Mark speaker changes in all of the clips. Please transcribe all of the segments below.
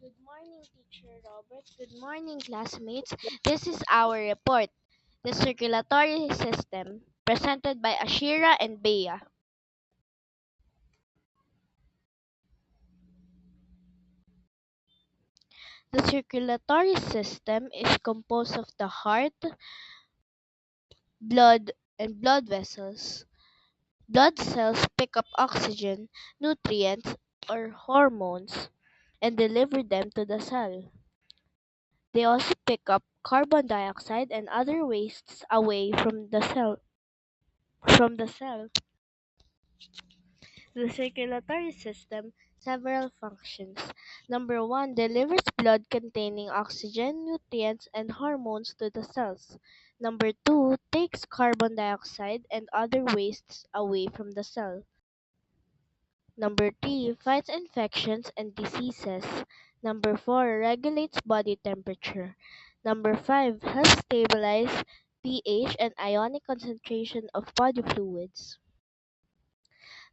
Speaker 1: Good morning, Teacher Robert. Good morning, classmates. This is our report, the circulatory system, presented by Ashira and Bea. The circulatory system is composed of the heart, blood, and blood vessels. Blood cells pick up oxygen, nutrients, or hormones and deliver them to the cell. They also pick up carbon dioxide and other wastes away from the cell. The circulatory system several functions. Number 1 delivers blood containing oxygen, nutrients, and hormones to the cells. Number 2 takes carbon dioxide and other wastes away from the cell. Number 3 fights infections and diseases. Number 4 regulates body temperature. Number 5 helps stabilize pH and ionic concentration of body fluids.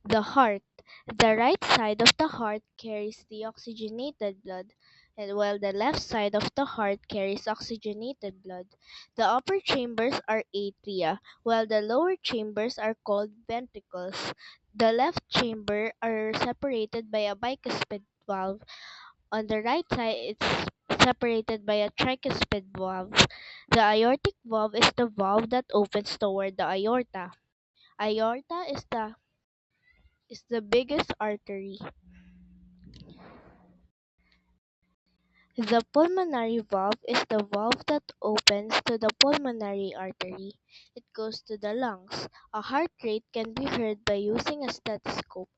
Speaker 1: The heart. The right side of the heart carries the oxygenated blood, and while the left side of the heart carries oxygenated blood. The upper chambers are atria, while the lower chambers are called ventricles. The left chamber are separated by a bicuspid valve. On the right side, it's separated by a tricuspid valve. The aortic valve is the valve that opens toward the aorta. Aorta is the biggest artery. The pulmonary valve is the valve that opens to the pulmonary artery. It goes to the lungs. A heart rate can be heard by using a stethoscope.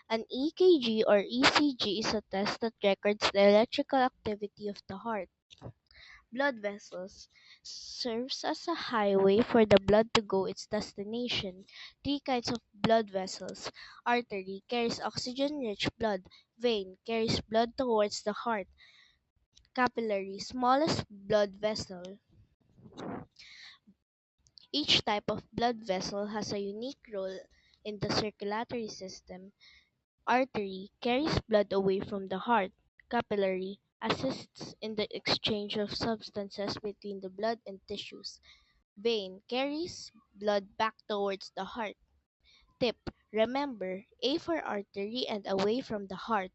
Speaker 1: An EKG or ECG is a test that records the electrical activity of the heart. Blood vessels serves as a highway for the blood to go its destination. Three kinds of blood vessels. Artery carries oxygen-rich blood. Vein carries blood towards the heart. Capillary, smallest blood vessel. Each type of blood vessel has a unique role in the circulatory system. Artery carries blood away from the heart. Capillary assists in the exchange of substances between the blood and tissues. Vein carries blood back towards the heart. Tip: remember, A for artery and away from the heart.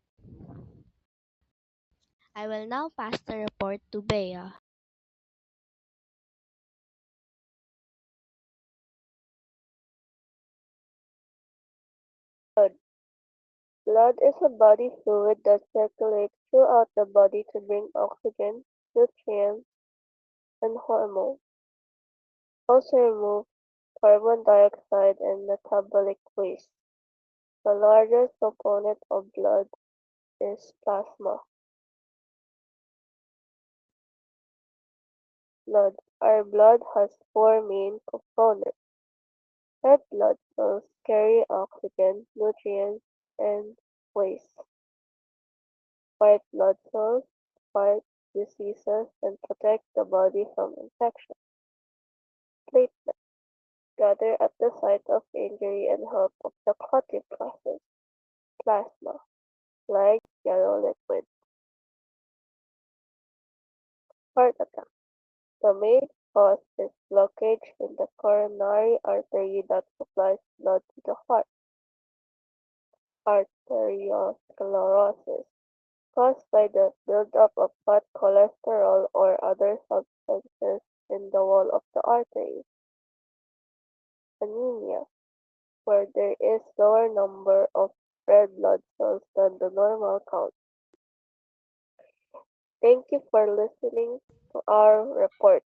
Speaker 1: I will now pass the report to Bea.
Speaker 2: Blood. Blood is a body fluid that circulates throughout the body to bring oxygen, nutrients, and hormones. Also remove carbon dioxide and metabolic waste. The largest component of blood is plasma. Blood. Our blood has four main components. Red blood cells carry oxygen, nutrients, and waste. White blood cells fight diseases and protect the body from infection. Platelets gather at the site of injury and help of the clotting process. Plasma, like yellow liquid. Heart attack. The main cause is blockage in the coronary artery that supplies blood to the heart. Arteriosclerosis, caused by the buildup of bad cholesterol or other substances in the wall of the artery. Anemia, where there is lower number of red blood cells than the normal count. Thank you for listening to our report.